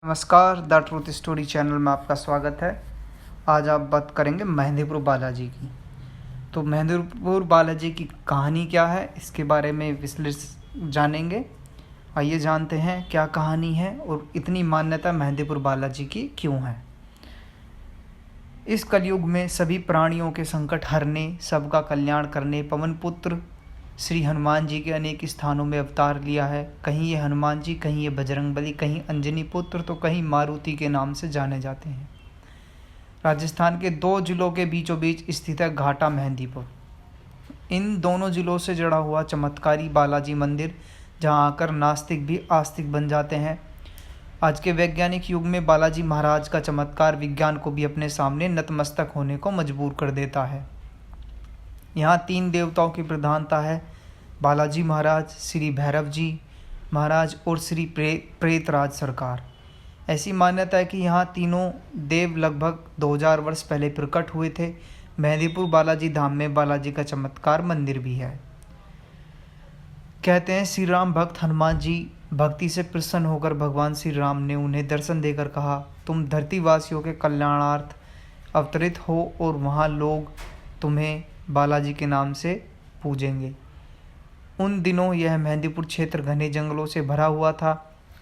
नमस्कार, the truth story channel में आपका स्वागत है। आज आप बात करेंगे मेहंदीपुर बालाजी की। तो मेहंदीपुर बालाजी की कहानी क्या है, इसके बारे में विश्लेषण जानेंगे। आइए जानते हैं क्या कहानी है और इतनी मान्यता मेहंदीपुर बालाजी की क्यों है। इस कलयुग में सभी प्राणियों के संकट हरने, सबका कल्याण करने पवन पुत्र श्री हनुमान जी के अनेक स्थानों में अवतार लिया है। कहीं ये हनुमान जी, कहीं ये बजरंगबली, कहीं अंजनी पुत्र, तो कहीं मारुति के नाम से जाने जाते हैं। राजस्थान के दो जिलों के बीचों बीच स्थित है घाटा मेहंदीपुर। इन दोनों जिलों से जुड़ा हुआ चमत्कारी बालाजी मंदिर, जहां आकर नास्तिक भी आस्तिक बन जाते हैं। आज के वैज्ञानिक युग में बालाजी महाराज का चमत्कार विज्ञान को भी अपने सामने नतमस्तक होने को मजबूर कर देता है। यहाँ 3 देवताओं की प्रधानता है: बालाजी महाराज, श्री भैरव जी महाराज और श्री प्रेतराज सरकार। ऐसी मान्यता है कि यहाँ तीनों देव लगभग 2000 वर्ष पहले प्रकट हुए थे। मेहंदीपुर बालाजी धाम में बालाजी का चमत्कार मंदिर भी है। कहते हैं श्री राम भक्त हनुमान जी भक्ति से प्रसन्न होकर भगवान श्री राम ने उन्हें दर्शन देकर कहा, तुम धरतीवासियों के कल्याणार्थ अवतरित हो और वहाँ लोग तुम्हें बालाजी के नाम से पूजेंगे। उन दिनों यह मेहंदीपुर क्षेत्र घने जंगलों से भरा हुआ था,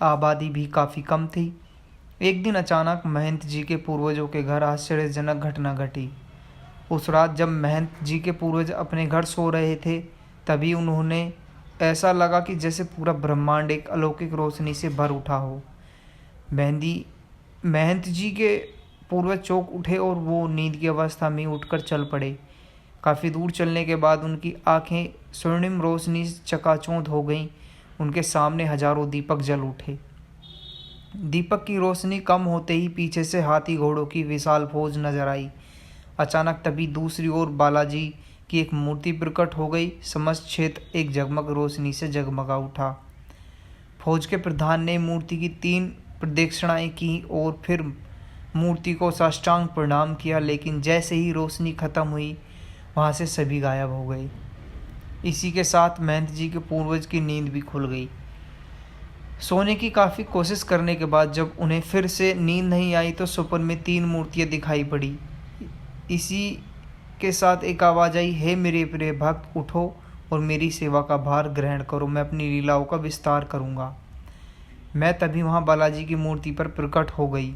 आबादी भी काफ़ी कम थी। एक दिन अचानक महंत जी के पूर्वजों के घर आश्चर्यजनक घटना घटी। उस रात जब महंत जी के पूर्वज अपने घर सो रहे थे, तभी उन्होंने ऐसा लगा कि जैसे पूरा ब्रह्मांड एक अलौकिक रोशनी से भर उठा हो। महंत जी के पूर्वज चौंक उठे और वो नींद की अवस्था में उठकर चल पड़े। काफ़ी दूर चलने के बाद उनकी आंखें स्वर्णिम रोशनी से चकाचौंध हो गईं। उनके सामने हजारों दीपक जल उठे। दीपक की रोशनी कम होते ही पीछे से हाथी घोड़ों की विशाल फौज नजर आई। अचानक तभी दूसरी ओर बालाजी की एक मूर्ति प्रकट हो गई। समस्त क्षेत्र एक जगमग रोशनी से जगमगा उठा। फौज के प्रधान ने मूर्ति की 3 प्रदक्षिणाएं की और फिर मूर्ति को साष्टांग प्रणाम किया, लेकिन जैसे ही रोशनी खत्म हुई, वहाँ से सभी गायब हो गए। इसी के साथ महंत जी के पूर्वज की नींद भी खुल गई। सोने की काफ़ी कोशिश करने के बाद जब उन्हें फिर से नींद नहीं आई तो स्वप्न में 3 मूर्तियाँ दिखाई पड़ी। इसी के साथ एक आवाज़ आई, हे मेरे प्रिय भक्त, उठो और मेरी सेवा का भार ग्रहण करो, मैं अपनी लीलाओं का विस्तार करूँगा। मैं तभी वहाँ बालाजी की मूर्ति पर प्रकट हो गई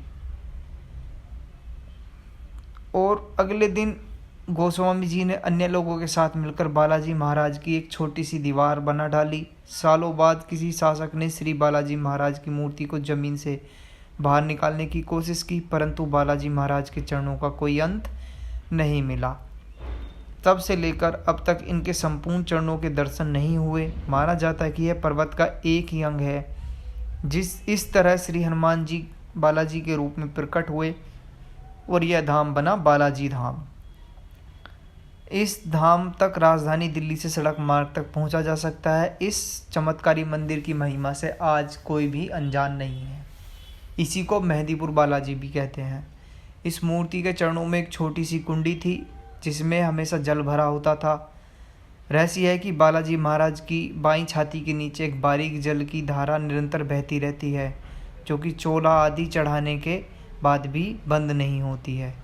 और अगले दिन गोस्वामी जी ने अन्य लोगों के साथ मिलकर बालाजी महाराज की एक छोटी सी दीवार बना डाली। सालों बाद किसी शासक ने श्री बालाजी महाराज की मूर्ति को जमीन से बाहर निकालने की कोशिश की, परंतु बालाजी महाराज के चरणों का कोई अंत नहीं मिला। तब से लेकर अब तक इनके संपूर्ण चरणों के दर्शन नहीं हुए। माना जाता है कि यह पर्वत का एक ही अंग है। इस तरह श्री हनुमान जी बालाजी के रूप में प्रकट हुए और यह धाम बना बालाजी धाम। इस धाम तक राजधानी दिल्ली से सड़क मार्ग तक पहुंचा जा सकता है। इस चमत्कारी मंदिर की महिमा से आज कोई भी अनजान नहीं है। इसी को मेहंदीपुर बालाजी भी कहते हैं। इस मूर्ति के चरणों में एक छोटी सी कुंडी थी जिसमें हमेशा जल भरा होता था। रहस्य है कि बालाजी महाराज की बाईं छाती के नीचे एक बारीक जल की धारा निरंतर बहती रहती है, जो कि चोला आदि चढ़ाने के बाद भी बंद नहीं होती है।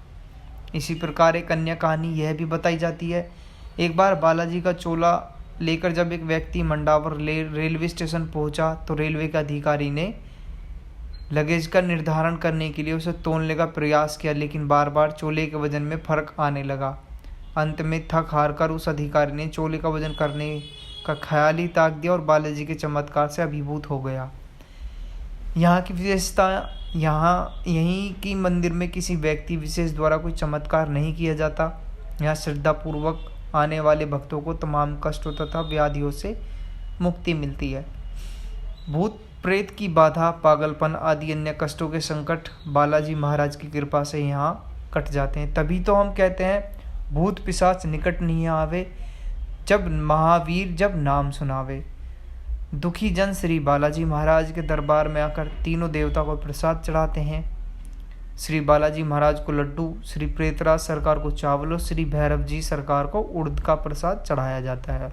इसी प्रकार एक अन्य कहानी यह भी बताई जाती है। एक बार बालाजी का चोला लेकर जब एक व्यक्ति मंडावर रेलवे स्टेशन पहुंचा तो रेलवे के अधिकारी ने लगेज का निर्धारण करने के लिए उसे तोलने का प्रयास किया, लेकिन बार बार चोले के वजन में फर्क आने लगा। अंत में थक हार कर उस अधिकारी ने चोले का वजन करने का ख्याल ही त्याग दिया और बालाजी के चमत्कार से अभिभूत हो गया। यहाँ की विशेषता यहीं की मंदिर में किसी व्यक्ति विशेष द्वारा कोई चमत्कार नहीं किया जाता। यहाँ श्रद्धापूर्वक आने वाले भक्तों को तमाम कष्टों तथा व्याधियों से मुक्ति मिलती है। भूत प्रेत की बाधा, पागलपन आदि अन्य कष्टों के संकट बालाजी महाराज की कृपा से यहाँ कट जाते हैं। तभी तो हम कहते हैं भूत पिशाच निकट नहीं आवे, जब महावीर जब नाम सुनावे। दुखी जन श्री बालाजी महाराज के दरबार में आकर तीनों देवता को प्रसाद चढ़ाते हैं। श्री बालाजी महाराज को लड्डू, श्री प्रेतराज सरकार को चावल और श्री भैरव जी सरकार को उड़द का प्रसाद चढ़ाया जाता है।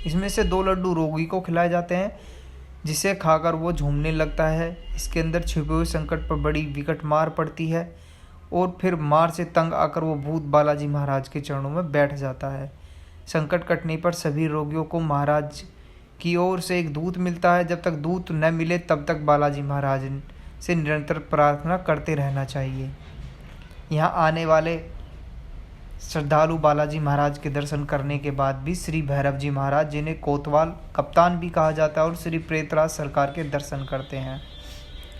इसमें से 2 लड्डू रोगी को खिलाए जाते हैं, जिसे खाकर वो झूमने लगता है। इसके अंदर छिपे हुए संकट पर बड़ी विकट मार पड़ती है और फिर मार से तंग आकर वो भूत बालाजी महाराज के चरणों में बैठ जाता है। संकट कटने पर सभी रोगियों को महाराज की ओर से एक दूत मिलता है। जब तक दूत न मिले तब तक बालाजी महाराज से निरंतर प्रार्थना करते रहना चाहिए। यहाँ आने वाले श्रद्धालु बालाजी महाराज के दर्शन करने के बाद भी श्री भैरव जी महाराज, जिन्हें कोतवाल कप्तान भी कहा जाता है, और श्री प्रेतराज सरकार के दर्शन करते हैं।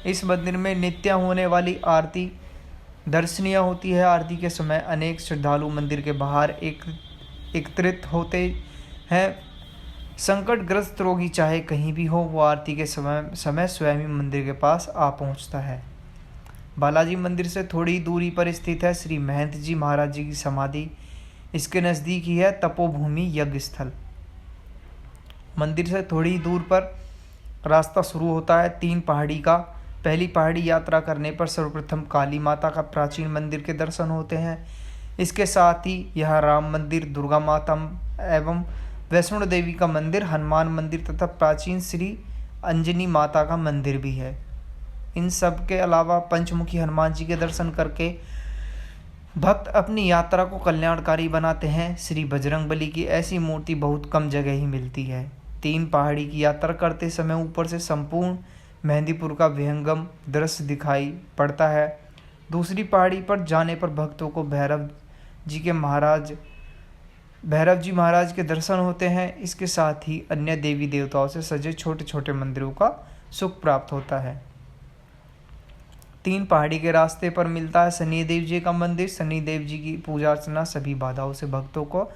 इस मंदिर में नित्य होने वाली आरती दर्शनीय होती है। आरती के समय अनेक श्रद्धालु मंदिर के बाहर एकत्रित होते हैं। संकटग्रस्त रोगी चाहे कहीं भी हो, वो आरती के समय स्वयं ही मंदिर के पास आ पहुंचता है। बालाजी मंदिर से थोड़ी दूरी पर स्थित है श्री महंत जी महाराज जी की समाधि। इसके नज़दीक ही है तपोभूमि यज्ञ स्थल। मंदिर से थोड़ी दूर पर रास्ता शुरू होता है 3 पहाड़ी का। पहली पहाड़ी यात्रा करने पर सर्वप्रथम काली माता का प्राचीन मंदिर के दर्शन होते हैं। इसके साथ ही यह राम मंदिर, दुर्गा माता एवं वैष्णो देवी का मंदिर, हनुमान मंदिर तथा प्राचीन श्री अंजनी माता का मंदिर भी है। इन सब के अलावा पंचमुखी हनुमान जी के दर्शन करके भक्त अपनी यात्रा को कल्याणकारी बनाते हैं। श्री बजरंगबली की ऐसी मूर्ति बहुत कम जगह ही मिलती है। 3 पहाड़ी की यात्रा करते समय ऊपर से संपूर्ण मेहंदीपुर का विहंगम दृश्य दिखाई पड़ता है। दूसरी पहाड़ी पर जाने पर भक्तों को भैरव जी महाराज के दर्शन होते हैं। इसके साथ ही अन्य देवी देवताओं से सजे छोटे छोटे मंदिरों का सुख प्राप्त होता है। 3 पहाड़ी के रास्ते पर मिलता है शनिदेव जी का मंदिर। शनिदेव जी की पूजा अर्चना सभी बाधाओं से भक्तों को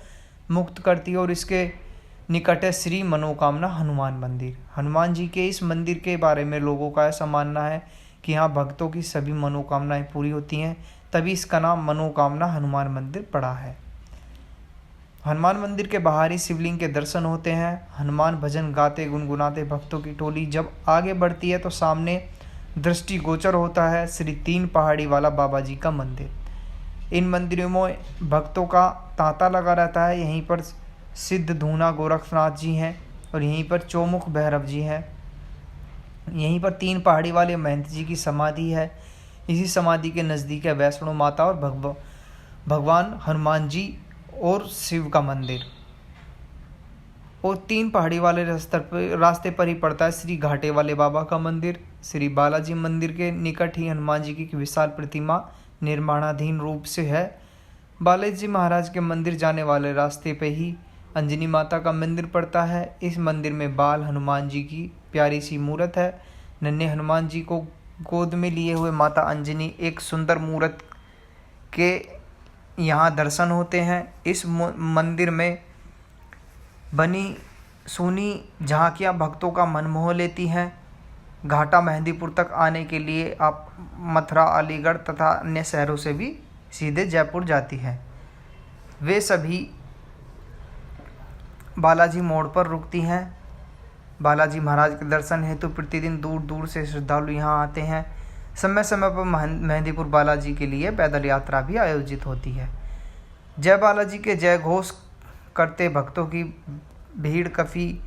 मुक्त करती है। और इसके निकट है श्री मनोकामना हनुमान मंदिर। हनुमान जी के इस मंदिर के बारे में लोगों का ऐसा मानना है कि यहाँ भक्तों की सभी मनोकामनाएं पूरी होती हैं, तभी इसका नाम मनोकामना हनुमान मंदिर पड़ा है। हनुमान मंदिर के बाहर ही शिवलिंग के दर्शन होते हैं। हनुमान भजन गाते गुनगुनाते भक्तों की टोली जब आगे बढ़ती है तो सामने दृष्टिगोचर होता है श्री 3 पहाड़ी वाला बाबा जी का मंदिर। इन मंदिरों में भक्तों का तांता लगा रहता है। यहीं पर सिद्ध धूना गोरखनाथ जी हैं और यहीं पर चौमुख भैरव जी हैं। यहीं पर 3 पहाड़ी वाले महंत जी की समाधि है। इसी समाधि के नज़दीक है वैष्णो माता और भगवान हनुमान जी और शिव का मंदिर। और 3 पहाड़ी वाले रास्ते पर ही पड़ता है श्री घाटे वाले बाबा का मंदिर। श्री बालाजी मंदिर के निकट ही हनुमान जी की विशाल प्रतिमा निर्माणाधीन रूप से है। बालाजी महाराज के मंदिर जाने वाले रास्ते पे ही अंजनी माता का मंदिर पड़ता है। इस मंदिर में बाल हनुमान जी की प्यारी सी मूर्त है। नन्हे हनुमान जी को गोद में लिए हुए माता अंजनी एक सुंदर मूर्त के यहाँ दर्शन होते हैं। इस मंदिर में बनी सुनी झांकियाँ भक्तों का मन मोह लेती हैं। घाटा मेहंदीपुर तक आने के लिए आप मथुरा, अलीगढ़ तथा अन्य शहरों से भी सीधे जयपुर जाती हैं। वे सभी बालाजी मोड़ पर रुकती हैं। बालाजी महाराज के दर्शन हेतु प्रतिदिन दूर दूर से श्रद्धालु यहाँ आते हैं। समय समय पर मेहंदीपुर बालाजी के लिए पैदल यात्रा भी आयोजित होती है। जय बालाजी के जय घोष करते भक्तों की भीड़ कभी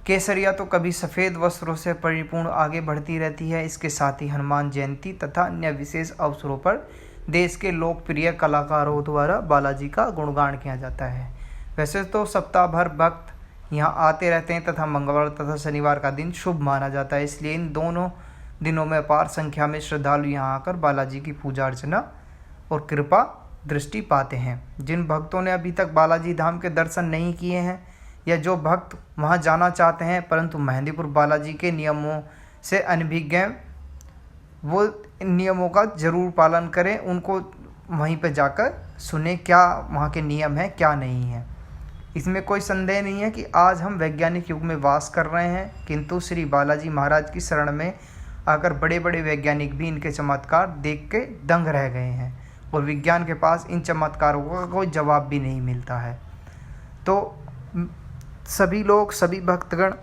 केसरिया तो कभी सफ़ेद वस्त्रों से परिपूर्ण आगे बढ़ती रहती है। इसके साथ ही हनुमान जयंती तथा अन्य विशेष अवसरों पर देश के लोकप्रिय कलाकारों द्वारा बालाजी का गुणगान किया जाता है। वैसे तो सप्ताह भर भक्त यहाँ आते रहते हैं तथा मंगलवार तथा शनिवार का दिन शुभ माना जाता है। इसलिए इन दोनों दिनों में अपार संख्या में श्रद्धालु यहाँ आकर बालाजी की पूजा अर्चना और कृपा दृष्टि पाते हैं। जिन भक्तों ने अभी तक बालाजी धाम के दर्शन नहीं किए हैं या जो भक्त वहां जाना चाहते हैं परंतु मेहंदीपुर बालाजी के नियमों से अनभिज्ञ हैं, वो इन नियमों का जरूर पालन करें। उनको वहीं पर जाकर सुने क्या वहाँ के नियम हैं क्या नहीं है। इसमें कोई संदेह नहीं है कि आज हम वैज्ञानिक युग में वास कर रहे हैं, किंतु श्री बालाजी महाराज की शरण में आकर बड़े बड़े वैज्ञानिक भी इनके चमत्कार देख के दंग रह गए हैं और विज्ञान के पास इन चमत्कारों का कोई जवाब भी नहीं मिलता है। तो सभी लोग, सभी भक्तगण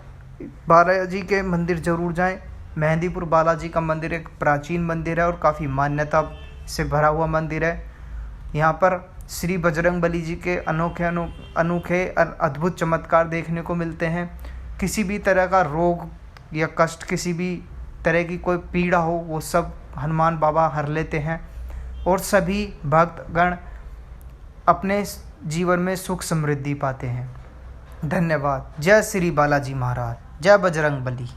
बालाजी के मंदिर जरूर जाएं। मेहंदीपुर बालाजी का मंदिर एक प्राचीन मंदिर है और काफ़ी मान्यता से भरा हुआ मंदिर है। यहाँ पर श्री बजरंगबली जी के अनोखे अद्भुत चमत्कार देखने को मिलते हैं। किसी भी तरह का रोग या कष्ट, किसी भी तरह की कोई पीड़ा हो, वो सब हनुमान बाबा हर लेते हैं और सभी भक्तगण अपने जीवन में सुख समृद्धि पाते हैं। धन्यवाद। जय श्री बालाजी महाराज। जय बजरंग बली।